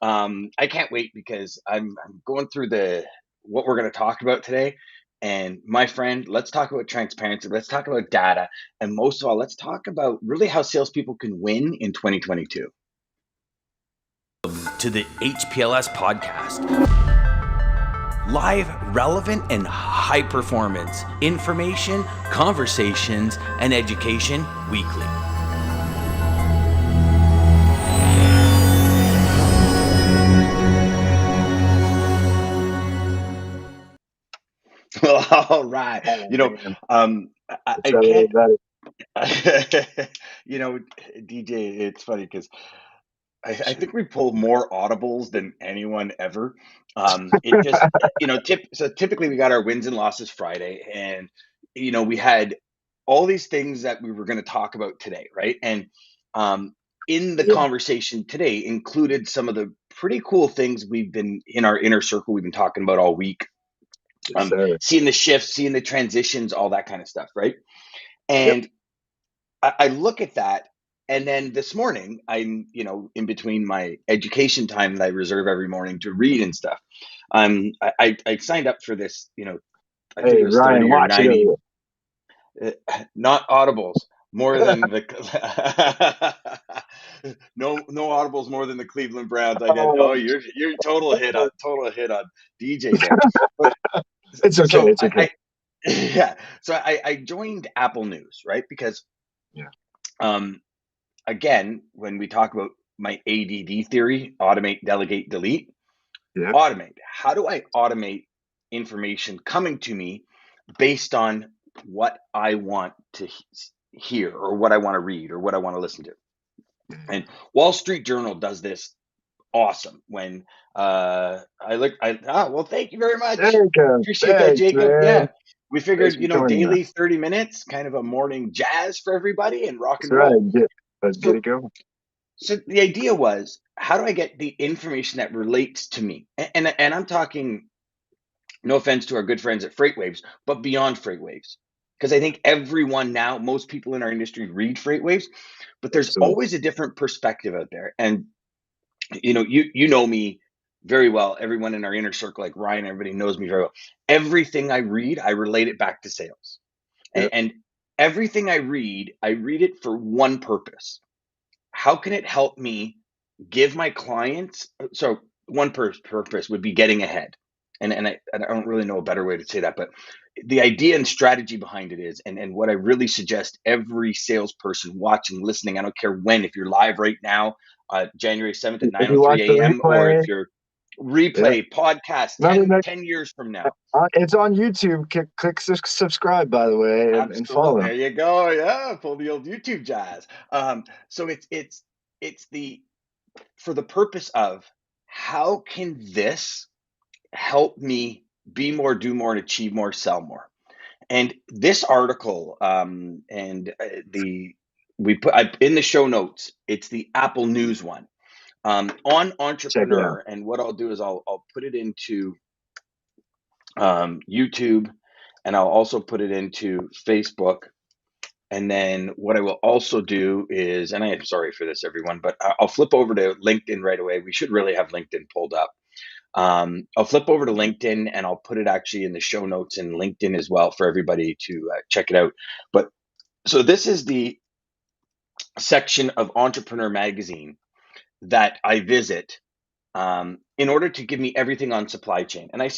I can't wait because I'm going through the what we're going to talk about today. And my friend, let's talk about transparency. Let's talk about data, and most of all, let's talk about really how salespeople can win in 2022. To the HPLS podcast. Live, relevant, and high performance information, conversations, and education weekly. All right, Oh, you know, man. I It's really can't. better. you know, DJ, it's funny because I think we pull more audibles than anyone ever. It just, so typically we got our wins and losses Friday, and we had all these things that we were going to talk about today, right? And um, in the Yeah. conversation today included some of the pretty cool things we've been in our inner circle we've been talking about all week. Yes, sir. Seeing the shifts, seeing the transitions, all that kind of stuff, right? Yep. And I look at that, and then this morning, I'm, in between my education time that I reserve every morning to read and stuff. I signed up for this, I think Hey, it was Ryan, 30 or watch it 90, over. not audibles, more than the, no audibles more than the Cleveland Browns. I get, Oh, oh, you're total hit on DJ there. But it's okay. so It's okay. yeah, so I joined Apple News, right? Because, Yeah. um, again, when we talk about my ADD theory, automate, delegate, delete, Yep. automate. How do I automate information coming to me based on what I want to hear or what I want to read or what I want to listen to? And Wall Street Journal does this awesome when well, thank you very There much. you go. Appreciate that, Thanks, Jacob. man. Yeah. We Thanks figured, for joining daily us. 30 minutes, kind of a morning jazz for everybody and rock That's and right. roll. Let's get So it going. So the idea was, how do I get the information that relates to me? And I'm talking, no offense to our good friends at FreightWaves, but beyond FreightWaves. Because I think everyone now, most people in our industry read FreightWaves, but there's Absolutely. always a different perspective out there. And you know me very well. Everyone in our inner circle, like Ryan, everybody knows me very well. Everything I read, I relate it back to sales. And, Yep. and everything I read it for one purpose. How can it help me give my clients, so one purpose would be getting ahead, and I don't really know a better way to say that, but the idea and strategy behind it is, and what I really suggest every salesperson watching, listening, I don't care when, if you're live right now, January 7th at If you watch 9:03 the a.m., or replay, if you're yeah. replay podcast Remember 10 years from now. it's on YouTube. Click subscribe, by the way, and Absolutely, follow. there you go. Yeah, pull the old YouTube jazz. So it's the for the purpose of, how can this help me be more, do more, and achieve more, sell more? And this article, and the we put in the show notes. It's the Apple News one, on Check it out. Entrepreneur. And what I'll do is I'll put it into YouTube, and I'll also put it into Facebook. And then what I will also do is, and I am sorry for this, everyone, but I'll flip over to LinkedIn right away. We should really have LinkedIn pulled up. I'll flip over to LinkedIn, and I'll put it actually in the show notes in LinkedIn as well for everybody to check it out. But so this is the section of Entrepreneur Magazine that I visit, in order to give me everything on supply chain. And I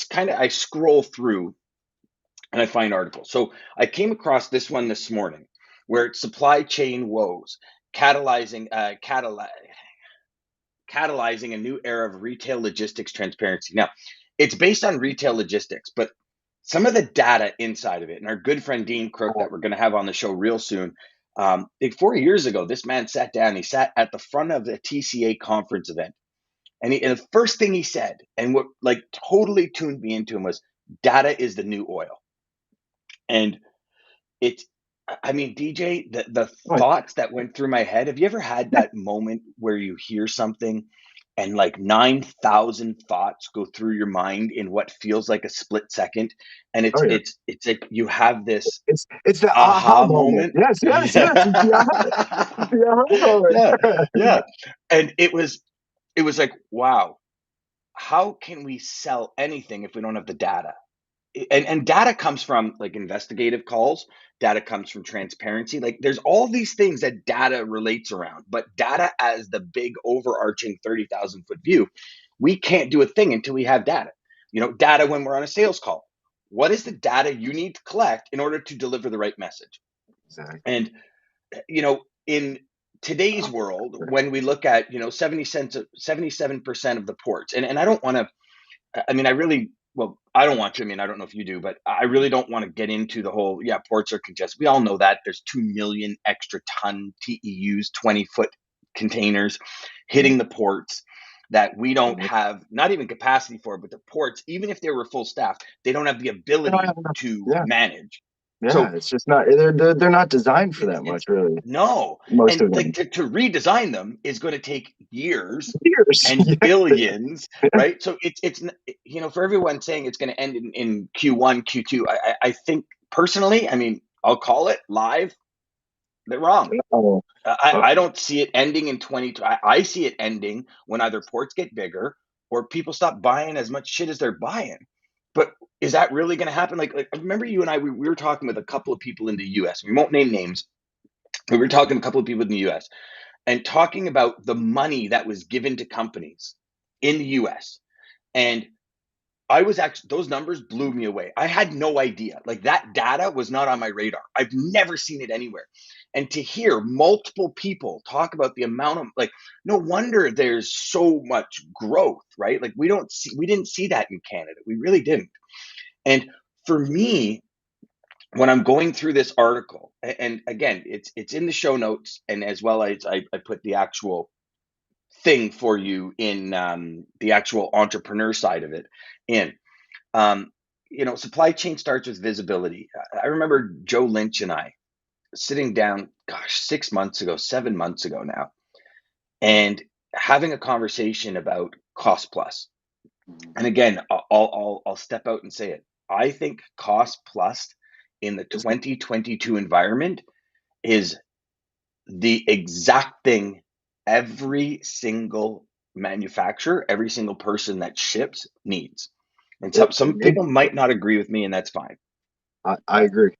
scroll through and I find articles. So I came across this one this morning, where it's supply chain woes, catalyzing catalyzing a new era of retail logistics transparency. Now, it's based on retail logistics, but some of the data inside of it, and our good friend Dean Crook, that we're going to have on the show real soon, like 4 years ago, this man sat down. He sat at the front of the TCA conference event, and the first thing he said, and what like totally tuned me into him, was, "Data is the new oil." And it's, I mean, DJ, the What? thoughts that went through my head. Have you ever had that moment where you hear something and like 9,000 thoughts go through your mind in what feels like a split second? And Oh yeah. it's like you have this It's the aha aha moment. moment. Yes, yes, yes. It's the aha, Yeah. it's the aha moment. Yeah. Yeah. And it was, it was like, wow, how can we sell anything if we don't have the data? And data comes from like investigative calls, data comes from transparency. Like there's all these things that data relates around, but data as the big overarching 30,000 foot view, we can't do a thing until we have data. Data when we're on a sales call. What is the data you need to collect in order to deliver the right message? Exactly. And in today's world, when we look at 77% of the ports, and I don't want to, I mean, I really, well, I don't want to. I mean, I don't know if you do, but I really don't want to get into the whole, yeah, ports are congested. We all know that there's 2 million extra ton TEUs, 20-foot containers hitting the ports that we don't have, not even capacity for, but the ports, even if they were full staff, they don't have the They don't have ability enough. to Yeah, manage. yeah. So It's just not. They're not designed for that it's much, really. no, Most and of like them. to redesign them is going to take years Years. and billions, right? So it's for everyone saying it's going to end in Q1, Q2. I think personally, I mean, I'll call it live. They're wrong. Oh, I don't see it ending in 2020. I see it ending when either ports get bigger or people stop buying as much shit as they're buying. But is that really going to happen? Like I remember you and I, we were talking with a couple of people in the US. We won't name names. We were talking to a couple of people in the US and talking about the money that was given to companies in the US. And I was actually, those numbers blew me away. I had no idea. Like that data was not on my radar. I've never seen it anywhere. And to hear multiple people talk about the amount of, like, no wonder there's so much growth, right? Like we didn't see that in Canada. We really didn't. And for me, when I'm going through this article, and again, it's in the show notes, and as well as I put the actual thing for you in the actual entrepreneur side of it in. Um, supply chain starts with visibility. I remember Joe Lynch and I sitting down, gosh, 6 months ago, 7 months ago now, and having a conversation about cost plus. And again, I'll step out and say it. I think cost plus in the 2022 environment is the exact thing every single manufacturer, every single person that ships needs. And some people might not agree with me, and that's fine. I agree.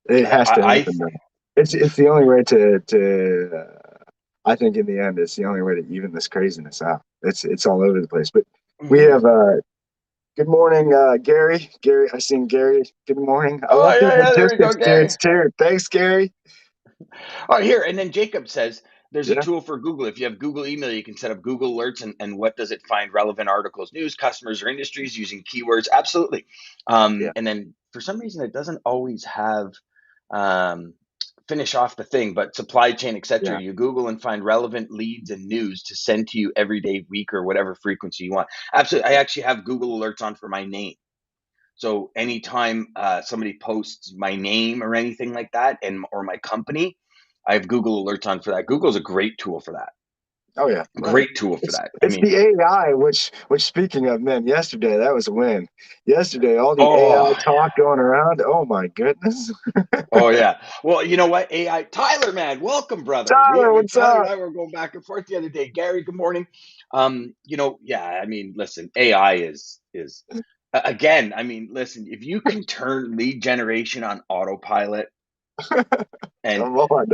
It has to I happen, though. It's the only way to. I think in the end, it's the only way to even this craziness out. It's all over the place. But we Mhm. have good morning, Gary. Gary, I seen Gary. Good morning. I Oh love the yeah, there we go, logistics, dude. Gary. Too. Thanks, Gary. Oh, here, and then Jacob says there's a Yeah, tool for Google. If you have Google email, you can set up Google alerts, and what does it find? Relevant articles, news, customers, or industries using keywords. Absolutely. yeah, And then for some reason, it doesn't always have um, finish off the thing, but supply chain, etc. yeah. You Google and find relevant leads and news to send to you every day, week, or whatever frequency you want. Absolutely. I actually have Google alerts on for my name. So anytime somebody posts my name or anything like that, and or my company, I have Google alerts on for that. Google's a great tool for that. Oh yeah. Great tool for It's that. I it's mean, the AI, which speaking of, man, yesterday that was a win. Yesterday, all the AI oh talk going around. Oh my goodness. oh yeah. Well, you know what? AI Tyler, man, welcome, brother. Tyler, We what's Tyler and up? I were going back and forth the other day. Gary, good morning. Yeah. I mean, listen, AI is again. I mean, listen, if you can turn lead generation on autopilot. And Come on.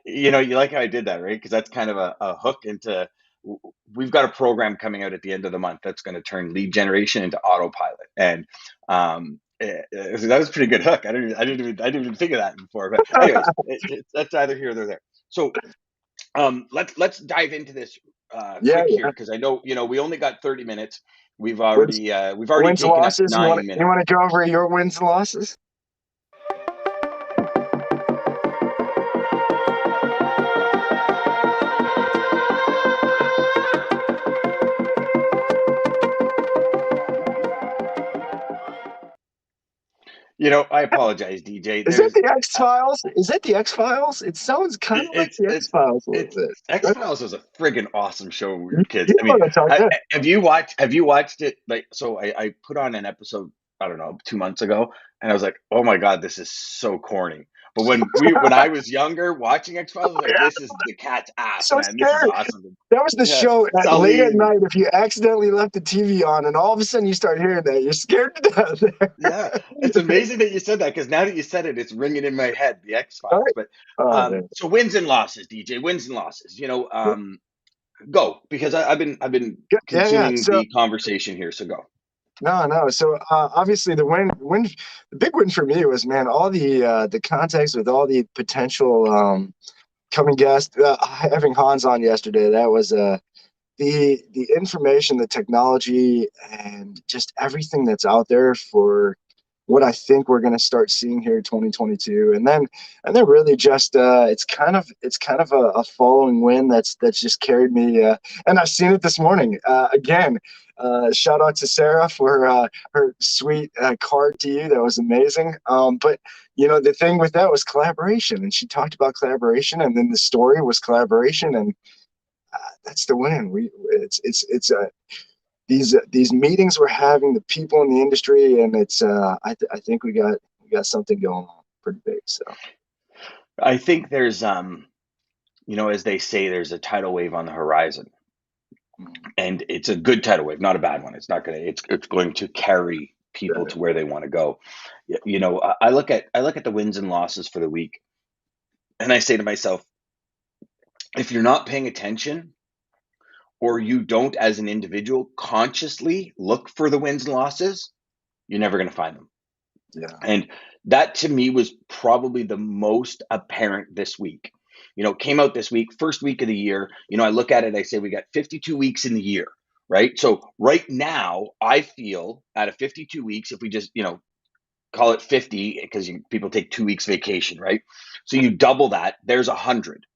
you like how I did that, right? Because that's kind of a hook into. We've got a program coming out at the end of the month that's going to turn lead generation into autopilot, and that was a pretty good hook. I didn't even think of that before, but anyways, that's either here or there. So let's dive into this Yeah, quick here yeah. because I know we only got 30 minutes. Wins, We've already wins, taken up losses. You want 9 minutes. to go over your wins and losses? I apologize, DJ. Is that the X Files? Is that the X Files? It sounds kind of like It's the X it's Files a little it's bit. X Files is a friggin' awesome show when we were You kids. I know mean, what I'm talking about? have you watched it? Like, so I put on an episode, I don't know, 2 months ago, and I was like, oh my god, this is so corny. But when I was younger watching X Files, I was like, Yeah, this is the cat's ass, so man. This is scary. awesome. That was the Yeah, show at late at Sully. night. If you accidentally left the TV on, and all of a sudden you start hearing that, you're scared to Yeah, death. it's amazing that you said that because now that you said it, it's ringing in my head, the X All Files. right. But Oh man. so wins and losses, DJ, wins and losses. Go because I've been Yeah, yeah. consuming So the conversation here. So go. no. So obviously the big win for me was, man, all the context with all the potential coming guests. Having Hans on yesterday, that was the information, the technology, and just everything that's out there for what I think we're going to start seeing here in 2022, and then really just it's kind of a following win that's just carried me, and I've seen it this morning again. Shout out to Sarah for her sweet card to you. That was amazing. But the thing with that was collaboration, and she talked about collaboration, and then the story was collaboration, and that's the win. It's these meetings we're having, the people in the industry, and it's I think we got something going on pretty big. So I think there's as they say, there's a tidal wave on the horizon, and it's a good tidal wave, not a bad one. It's going to carry people yeah, to where they want to go. I look at the wins and losses for the week, and I say to myself, if you're not paying attention or you don't as an individual consciously look for the wins and losses, you're never going to find them. yeah, And that to me was probably the most apparent this week. Came out this week, first week of the year. I look at it, I say we got 52 weeks in the year, right? So right now, I feel out of 52 weeks, if we just, call it 50, because people take 2 weeks vacation, right? So you double that, there's 100,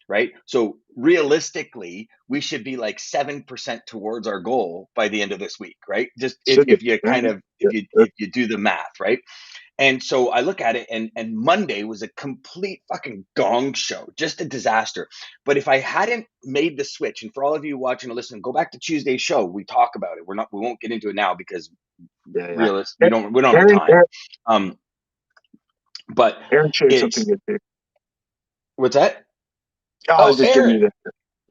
right? So realistically, we should be like 7% towards our goal by the end of this week, right? Just if, should be. if you Yeah, kind of yeah, if you do the math, right? And so I look at it, and Monday was a complete fucking gong show, just a disaster. But if I hadn't made the switch, and for all of you watching and listening, go back to Tuesday's show. We talk about it. We won't get into it now because yeah. we don't have Aaron, time. But Aaron shared something it's good too. what's that? Oh, I was Oh, just giving you Aaron. that.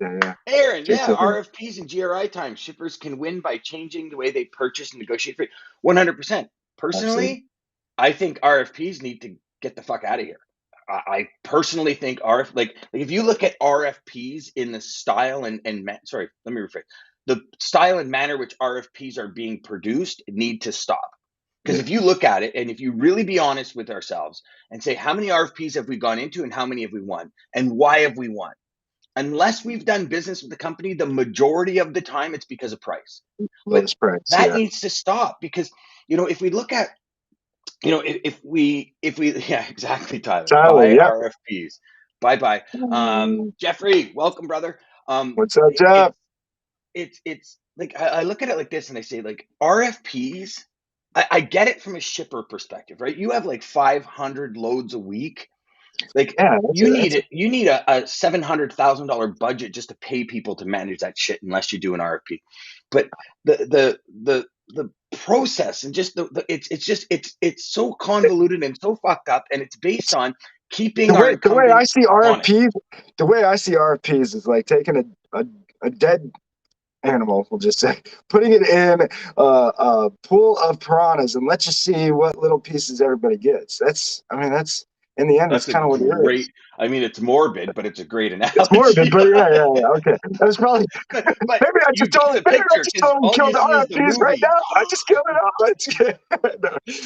Yeah. Aaron, Shared yeah, something. RFPs and GRI time. Shippers can win by changing the way they purchase and negotiate freight. 100%. Absolutely. Personally, I think RFPs need to get the fuck out of here. I personally think like if you look at RFPs in the style sorry, let me rephrase. The style and manner which RFPs are being produced need to stop. Because Yeah. if you look at it and if you really be honest with ourselves and say how many RFPs have we gone into and how many have we won and why have we won? Unless we've done business with the company, the majority of the time it's because of price. But Lowest price. that Yeah. needs to stop because if we look at if we yeah, exactly, Tyler. Tyler. Buy Yep. RFPs. Bye. Jeffrey, welcome, brother. What's up, Jeff? It's like I look at it like this and I say like RFPs, I get it from a shipper perspective, right? You have like 500 loads a week. Like Yeah. you need a $700,000 budget just to pay people to manage that shit unless you do an RFP. But the process and just it's so convoluted and so fucked up, and it's based on keeping our The way I incumbents see honest. RFPs, is like taking a dead animal, we'll just say, putting it in a pool of piranhas, and let's just see what little pieces everybody gets. That's in the end, that's That's a kind of what it is. great. I mean, it's morbid, but it's a great It's morbid, analogy. but yeah. Okay, that was probably but maybe you get the I picture just because told him all kill you the see is the RFPs right movie. now. I just killed it off.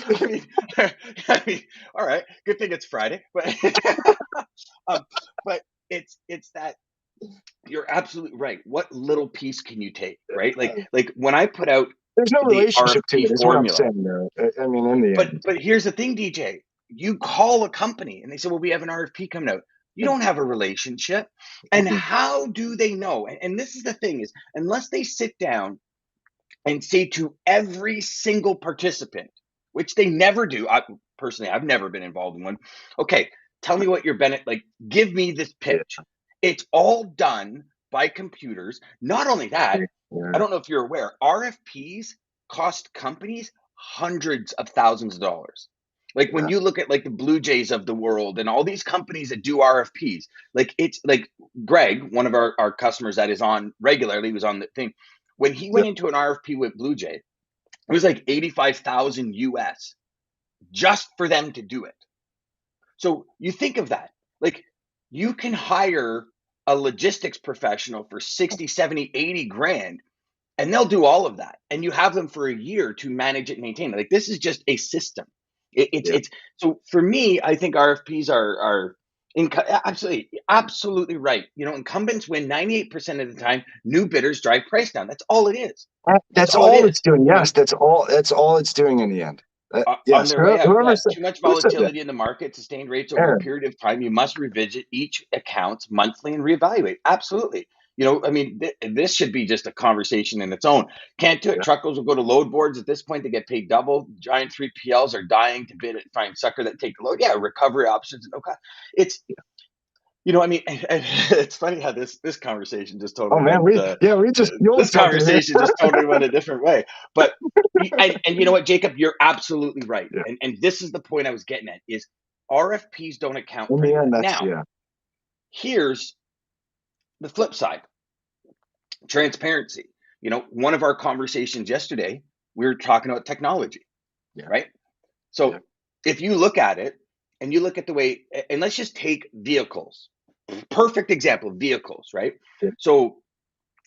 I mean, I mean, all right. Good thing it's Friday, but but it's that you're absolutely right. What little piece can you take, right? Like when I put out There's no the relationship to RFP it, is what I'm formula, saying. Though, I mean, in the but end, here's the thing, DJ. You call a company and they say, "Well, we have an RFP coming out." You don't have a relationship, and how do they know? And this is the thing: is unless they sit down and say to every single participant, which they never do. I've never been involved in one. Okay, tell me what your Bennett, like, give me this yeah, pitch. It's all done by computers. Not only that, I yeah. don't know if you're aware, RFPs cost companies hundreds of thousands of dollars. Like when Yeah. you look at like the Blue Jays of the world and all these companies that do RFPs, like it's like Greg, one of our customers that is on regularly, was on the thing. When he Yeah. went into an RFP with Blue Jay, it was like 85,000 US just for them to do it. So you think of that. Like you can hire a logistics professional for 60, 70, 80 grand and they'll do all of that. And you have them for a year to manage it and maintain it. Like this is just a system. Yeah. It's so for me, I think RFPs are absolutely right. You know, incumbents win 98% of the time. New bidders drive price down. That's all it is. That's That's all it all it's is. doing. You know, Yes, that's all it's doing in the end. on Yes. their way out. Whoever Yeah, said too much that? volatility in the market, sustained rates over a Aaron. period of time. You must revisit each account monthly and reevaluate. Absolutely. You know, I mean, this should be just a conversation in its own. Can't do it. Yeah. Truckers will go to load boards at this point. They get paid double. Giant 3PLs are dying to bid it, find sucker that take the load. Yeah, recovery options. Okay, it's you know, I mean, it's funny how this conversation just Oh totally man, went. we just fueled This something here. conversation just totally went a different way. But and you know what, Jacob, you're absolutely right. Yeah. And this is the point I was getting at: is RFPs don't account In for any the of end, that. that's Now, yeah. here's the flip side: transparency. You know, one of our conversations yesterday, we were talking about technology, Yeah. right? Yeah. So if you look at it and you look at the way, and let's just take vehicles, perfect example, vehicles, right? Yeah. So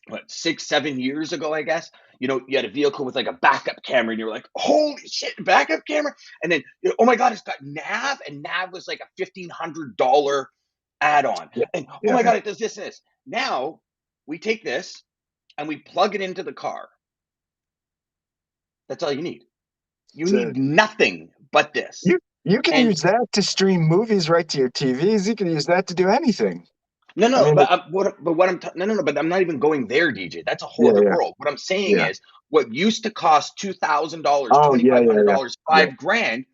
what, 6, 7 years ago, I guess, you know, you had a vehicle with like a backup camera and you were like, holy shit, backup camera. And then, you know, oh my God, it's got nav, and nav was like a $1,500 add-on. Yeah. And oh Yeah. my God, it does this and this. Now we take this and we plug it into the car. That's all you need. You So need nothing but this. you you can And use that to stream movies right to your TVs. You can use that to do anything. no, I no, mean, but what I'm no, no, no, but I'm not even going there, DJ. That's a whole yeah, other yeah, world. What I'm saying yeah. is, what used to cost $2,000, Oh, twenty yeah, five yeah, hundred yeah, dollars, yeah, 5 grand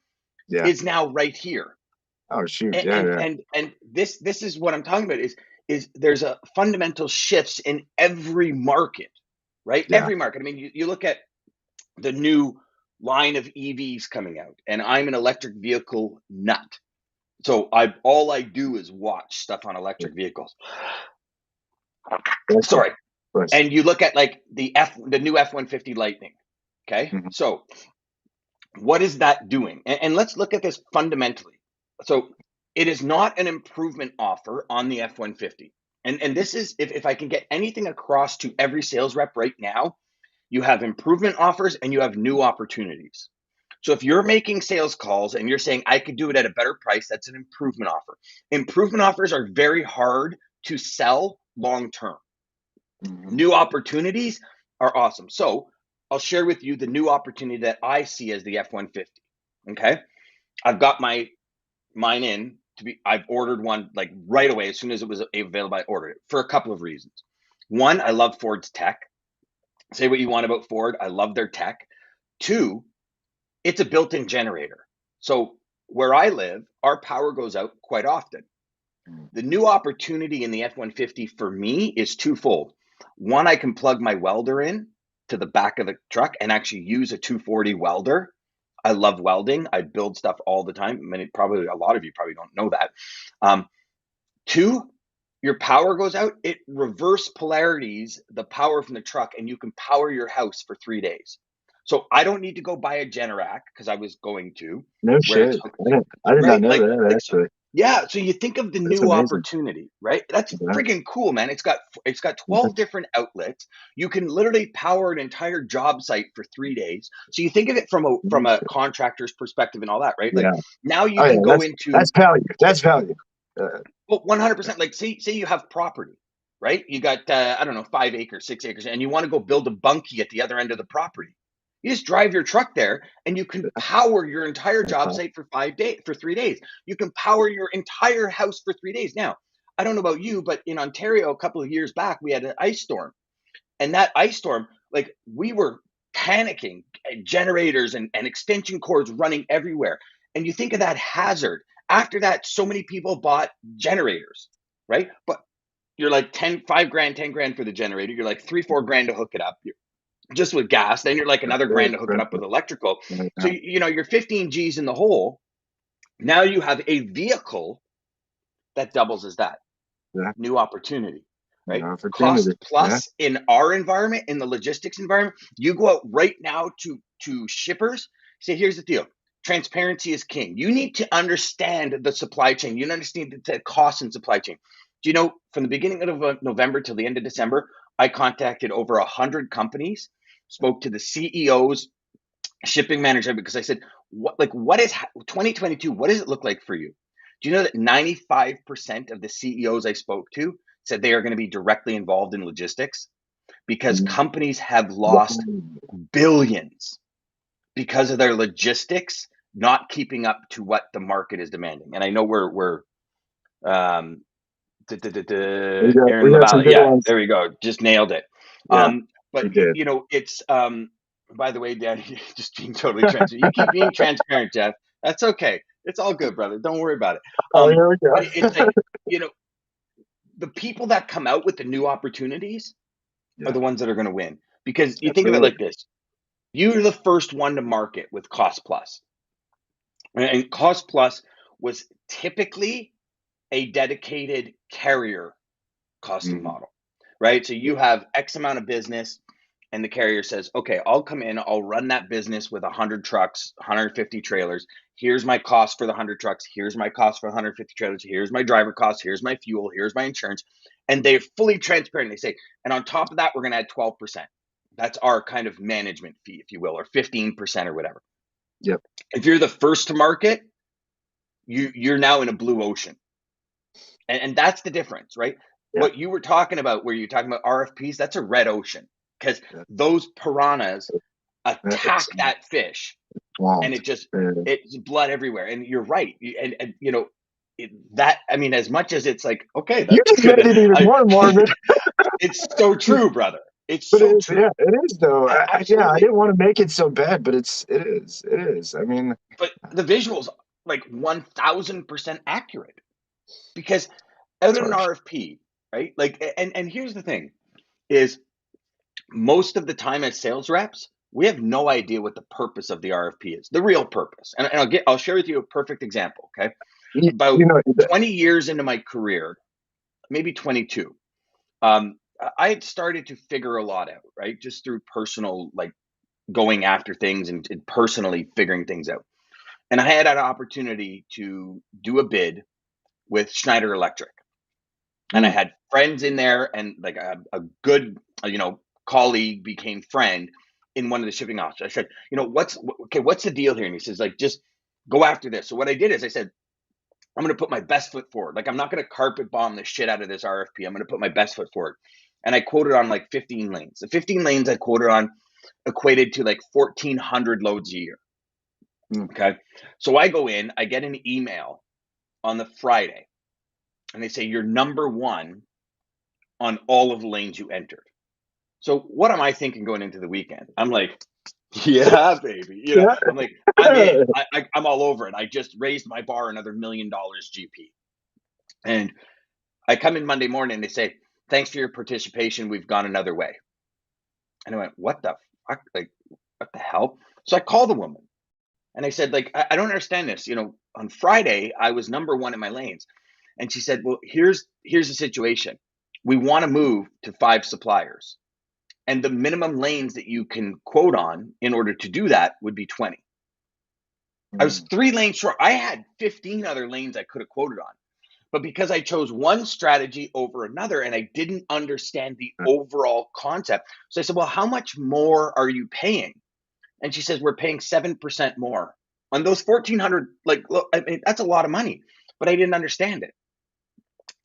yeah. is now right here. Oh, shoot. And Yeah, and yeah, and, and this is what I'm talking about. Is there's a fundamental shifts in every market, right? yeah. Every market. I mean, you look at the new line of EVs coming out, and I'm an electric vehicle nut. So all I do is watch stuff on Yeah. electric vehicles. Bless you. Sorry. Bless you. And you look at like the new F-150 Lightning. Okay. Mhm. So what is that doing? And let's look at this fundamentally. So it is not an improvement offer on the F-150. And this is, if I can get anything across to every sales rep right now, you have improvement offers and you have new opportunities. So if you're making sales calls and you're saying, I could do it at a better price, that's an improvement offer. Improvement offers are very hard to sell long term. Mhm. New opportunities are awesome. So I'll share with you the new opportunity that I see as the F-150. Okay. I've got mine in to be, I've ordered one like right away. As soon as it was available, I ordered it for a couple of reasons. One, I love Ford's tech. Say what you want about Ford. I love their tech. Two, it's a built-in generator. So where I live, our power goes out quite often. The new opportunity in the F-150 for me is twofold. One, I can plug my welder in to the back of the truck and actually use a 240 welder. I love welding. I build stuff all the time. Probably a lot of you probably don't know that. Two, your power goes out, it reverse polarities the power from the truck, and you can power your house for 3 days. So I don't need to go buy a Generac because I was going to, No where it's shit. I did not right, know that like so, actually. yeah. So you think of the That's new amazing. opportunity, right? That's Yeah. freaking cool, man. It's got Yeah. 12 different outlets. You can literally power an entire job site for 3 days. So you think of it from a contractor's perspective and all that, right? Like Yeah. now you Oh yeah. can go into That's value. That's value. well, 100%. Like, say you have property, right? You got, I don't know, 5 acres, 6 acres, and you want to go build a bunkie at the other end of the property. You just drive your truck there, and you can power your entire job site for 5 days, for 3 days. You can power your entire house for 3 days. Now, I don't know about you, but in Ontario, a couple of years back, we had an ice storm, and that ice storm, like, we were panicking, generators and extension cords running everywhere. And you think of that hazard. After that, so many people bought generators, right? But you're like 5 grand, 10 grand for the generator. You're like 3, 4 grand to hook it up. Just with gas. Then you're like That's another very grand to hook it up with expensive. electrical. So Yeah. you know you're 15 G's in the hole, Now you have a vehicle that doubles as that. Yeah. New opportunity, right? Opportunity. Cost Yeah. plus in our environment, in the logistics environment, you go out right now to shippers, say, here's the deal. Transparency is king. You need to understand the supply chain. You understand the cost in supply chain. Do you know from the beginning of November till the end of December, I contacted over 100 companies, spoke to the CEOs, shipping manager, because I said, what is 2022? What does it look like for you? Do you know that 95% of the CEOs I spoke to said they are going to be directly involved in logistics because Mm. companies have lost billions because of their logistics not keeping up to what the market is demanding. And I know we're um, We Aaron got some LaValle. good Yeah, ones. there we go. Just nailed it. Yeah, But we did. it's by the way, Dan, just being totally transparent. You keep being transparent, Jeff. That's okay. It's all good, brother. Don't worry about it. Oh, here we But go. it's like, you know, the people that come out with the new opportunities are Yeah, the ones that are going to win. Because you think of it absolutely. like this: you're the first one to market with Cost Plus, and Cost Plus was typically a dedicated carrier costing Mm. model, right? So you have X amount of business, and the carrier says, okay, I'll come in, I'll run that business with 100 trucks, 150 trailers. Here's my cost for the 100 trucks. Here's my cost for 150 trailers. Here's my driver cost. Here's my fuel. Here's my insurance. And they're fully transparent. They say, and on top of that, we're going to add 12%. That's our kind of management fee, if you will, or 15% or whatever. Yep. If you're the first to market, you're now in a blue ocean. And that's the difference, right? Yeah. What you were talking about, where you're talking about RFPs, that's a red ocean because Yeah. those piranhas It's attack that fish, and swamped. it's blood everywhere. And you're right, and that, I mean, as much as it's like, okay, You that's just made good. it even more morbid. It's so true, brother. It's But it so is, true. yeah, it is though. Yeah, I Absolutely. didn't want to make it so bad, but it is. It is. I mean, But the visuals, like 1000% accurate, because out it's in an harsh. RFP, right? Like, and here's the thing is, most of the time as sales reps, we have no idea what the purpose of the RFP is, the real purpose. And I'll share with you a perfect example. Okay. About You know, 20 years into my career, maybe 22, um, I had started to figure a lot out, right? Just through personal, like going after things and personally figuring things out. And I had an opportunity to do a bid with Schneider Electric. And I mm, had friends in there, and like a good, colleague became friend in one of the shipping offices. I said, what's the deal here? And he says, like, just go after this. So what I did is I said, I'm going to put my best foot forward. Like, I'm not going to carpet bomb the shit out of this RFP. I'm going to put my best foot forward. And I quoted on like 15 lanes. The 15 lanes I quoted on equated to like 1,400 loads a year. mm, Okay. So I go in, I get an email on the Friday, and they say, you're number one on all of the lanes you entered. So what am I thinking going into the weekend? I'm like, yeah, baby. yeah. I'm like, I'm in. I'm all over it. I just raised my bar another $1 million GP. And I come in Monday morning and they say, thanks for your participation. We've gone another way. And I went, what the fuck? Like, what the hell? So I called the woman and I said, like, I don't understand this. On Friday, I was number one in my lanes. And she said, well, here's the situation. We want to move to 5 suppliers. And the minimum lanes that you can quote on in order to do that would be 20. I was Mm, 3 lanes short. I had 15 other lanes I could have quoted on. But because I chose one strategy over another and I didn't understand the overall concept, so I said, well, how much more are you paying? And she says, we're paying 7% more on those 1,400. Like, look, I mean, that's a lot of money, but I didn't understand it.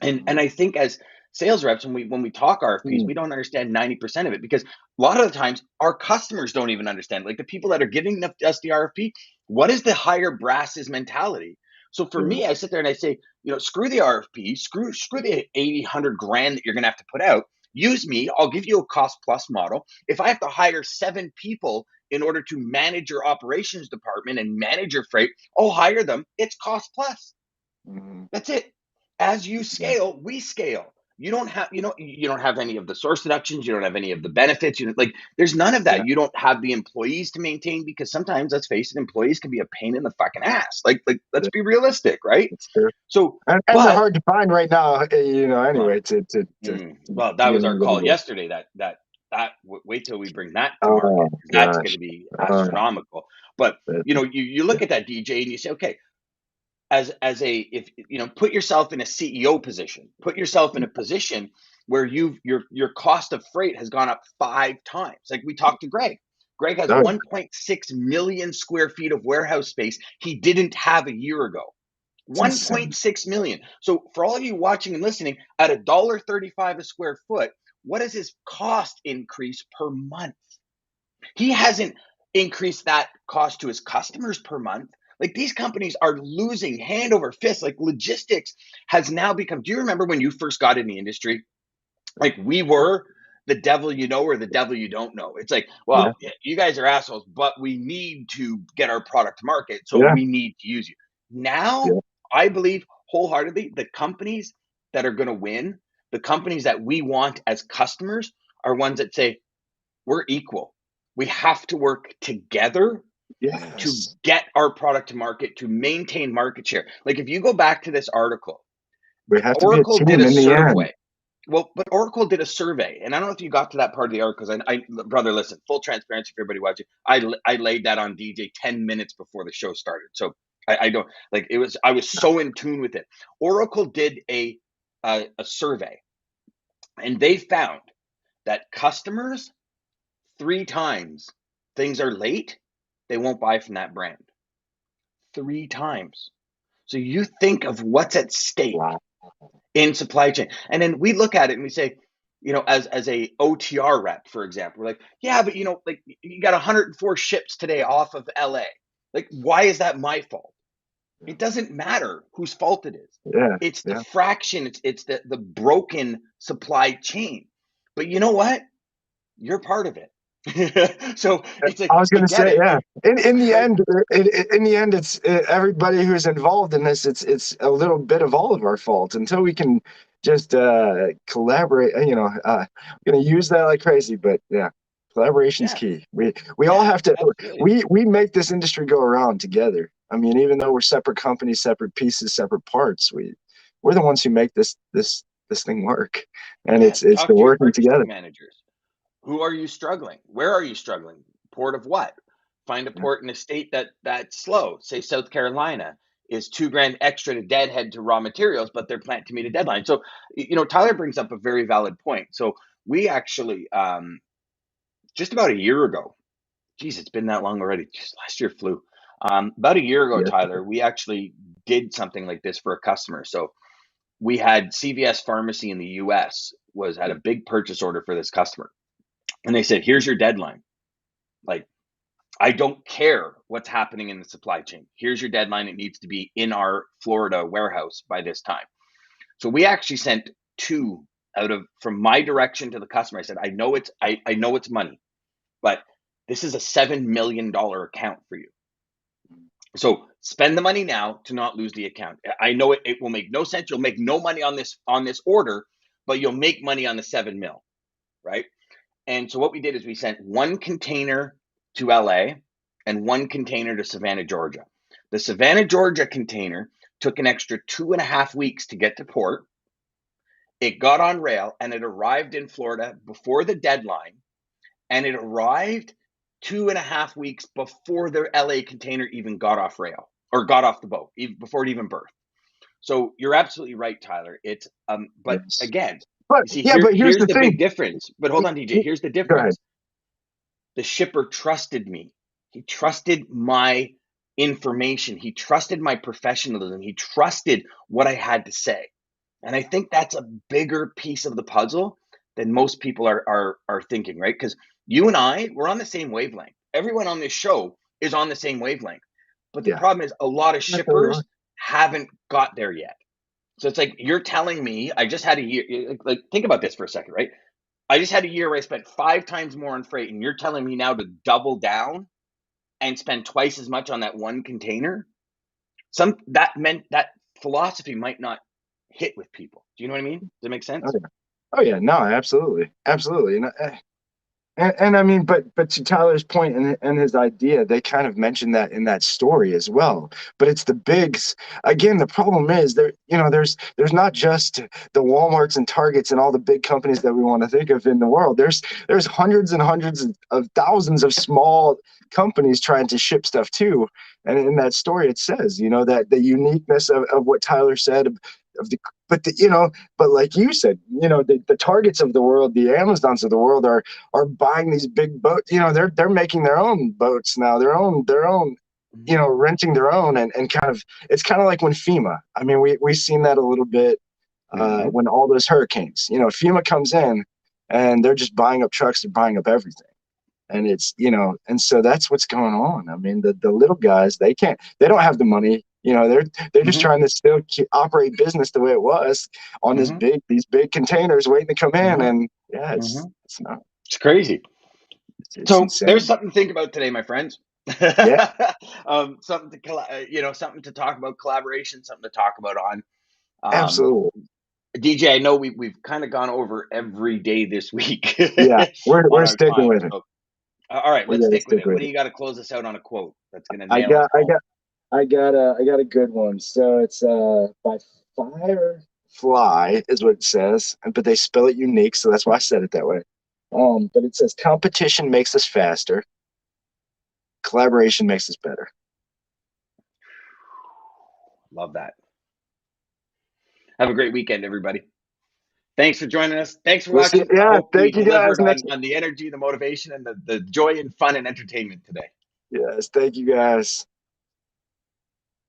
And I think as sales reps, when we talk RFPs, mm, we don't understand 90% of it, because a lot of the times our customers don't even understand. Like, the people that are giving us the RFP, what is the higher brasses mentality? So for yeah. me, I sit there and I say, screw the RFP, screw the 80, 100 grand that you're going to have to put out. Use me. I'll give you a cost plus model. If I have to hire 7 people in order to manage your operations department and manage your freight, I'll hire them. It's cost plus. Mm, That's it. As you yeah. scale, we scale. You don't have, you don't have any of the source deductions. You don't have any of the benefits. There's none of that. Yeah. You don't have the employees to maintain, because sometimes, let's face it, employees can be a pain in the fucking ass. Let's be realistic, right? It's true. So, And they're but hard to find right now, well, anyway, well, that get was our them call available. yesterday. Wait till we bring that to market, Oh, 'cause that's going gosh. to be Uh, astronomical. But but, you look yeah. at that, DJ, and you say, okay, as a if put yourself in a CEO position, put yourself in a position where your cost of freight has gone up 5 times. Like, we talked to Greg has Oh, 1.6 million square feet of warehouse space he didn't have a year ago. it's insane. 1.6 million. So for all of you watching and listening, at $1.35 a square foot, what is his cost increase per month? He hasn't increased that cost to his customers per month. Like, these companies are losing hand over fist. Like, logistics has now become, do you remember when you first got in the industry? Like, we were the devil you know or the devil you don't know. It's like, Yeah. well, you guys are assholes, but we need to get our product to market, so Yeah. we need to use you. Now, Yeah. I believe wholeheartedly the companies that are going to win, the companies that we want as customers, are ones that say, we're equal. We have to work together to Yes. get our product to market, to maintain market share. Like, if you go back to this article, We have to be a Oracle did team a in the end. survey. Well, but Oracle did a survey, and I don't know if you got to that part of the article. Because brother, listen, full transparency for everybody watching. I laid that on DJ 10 minutes before the show started, so I don't like it was. I was so in tune with it. Oracle did a survey, and they found that customers, 3 times things are late, they won't buy from that brand. 3 times. So you think of what's at stake Wow. in supply chain. And then we look at it and we say, as a OTR rep, for example, we're like, yeah, but like, you got 104 ships today off of LA. Like, why is that my fault? It doesn't matter whose fault it is. Yeah. It's the Yeah. fraction, it's the broken supply chain. But you know what? You're part of it. So it's like, I was I going to get say, it, yeah. In the right? end, in the end, it's everybody who's involved in this. It's a little bit of all of our fault until we can just collaborate. Going to use that like crazy, but yeah, collaboration's Yeah, key. We all yeah, have to. absolutely. We make this industry go around together. I mean, even though we're separate companies, separate pieces, separate parts, we're the ones who make this thing work, and Yeah, it's the talk to your working together. purchasing managers. Who are you struggling? Where are you struggling? Port of what? Find a Yeah. port in a state that's slow. Say South Carolina is 2 grand extra to deadhead to raw materials, but they're planned to meet a deadline. So, Tyler brings up a very valid point. So we actually, just about a year ago, geez, it's been that long already. Just last year flew. About a year ago, Yeah. Tyler, we actually did something like this for a customer. So we had CVS Pharmacy in the US had a big purchase order for this customer. And they said, here's your deadline. Like, I don't care what's happening in the supply chain. Here's your deadline. It needs to be in our Florida warehouse by this time. So we actually sent 2 from my direction to the customer. I said, I know it's money, but this is a $7 million account for you. So spend the money now to not lose the account. I know it will make no sense. You'll make no money on this order, but you'll make money on the 7 mil, right? And so what we did is we sent 1 container to LA and 1 container to Savannah, Georgia. The Savannah, Georgia container took an extra 2.5 weeks to get to port. It got on rail and it arrived in Florida before the deadline. And it arrived 2.5 weeks before the LA container even got off rail or got off the boat, even before it even berthed. So you're absolutely right, Tyler. It's but Yes. again, But you see, yeah, but here's here's the the thing. big difference. But hold on, DJ. Here's the Go ahead. difference. The shipper trusted me. He trusted my information. He trusted my professionalism. He trusted what I had to say. And I think that's a bigger piece of the puzzle than most people are thinking, right? Because you and I, we're on the same wavelength. Everyone on this show is on the same wavelength. But the Yeah. problem is a lot of Absolutely right. shippers haven't got there yet. So it's like, you're telling me I just had a year. Like, think about this for a second, right? I just had a year where I spent 5 times more on freight, and you're telling me now to double down and spend twice as much on that 1 container. That philosophy might not hit with people. Do you know what I mean? Does that make Oh sense? yeah. Oh yeah. No, absolutely, absolutely. And I mean, but to Tyler's point and his idea, they kind of mentioned that in that story as well. But it's the bigs again. The problem is there, there's not just the WalMarts and Targets and all the big companies that we want to think of in the world. There's hundreds and hundreds of thousands of small companies trying to ship stuff too. And in that story, it says, that the uniqueness of what Tyler said of the, but but like you said, the Targets of the world, the Amazons of the world are buying these big boats. They're making their own boats now, their own, renting their own, and kind of, it's kind of like when FEMA. I mean, we've seen that a little bit Mm-hmm. when all those hurricanes. FEMA comes in and they're just buying up trucks, they're buying up everything. And it's, and so that's what's going on. I mean, the little guys, they don't have the money. They're just Mm-hmm. trying to still operate business the way it was on Mm-hmm. these big containers waiting to come in. Mm-hmm. And yeah, Mm-hmm. it's not, It's crazy. it's So there's insane. something to think about today, my friends. Yeah, Something to something to talk about, collaboration, something to talk about on. Um, absolutely. DJ, I know we've kind of gone over every day this week Yeah, on we're our sticking time. with it. So, all right, We let's got to stick with stick it. What with do it. you got to close us out on a quote that's going to I nail us got, I all? got, I got a good one. So it's by Firefly is what it says, but they spell it unique, so that's why I said it that way. But it says competition makes us faster, collaboration makes us better. Love that. Have a great weekend, everybody. Thanks for joining us. Thanks for We'll see. watching. I Yeah, hope we thank you guys. delivered Next. on the energy, the motivation, and the joy and fun and entertainment today. Yes, thank you guys.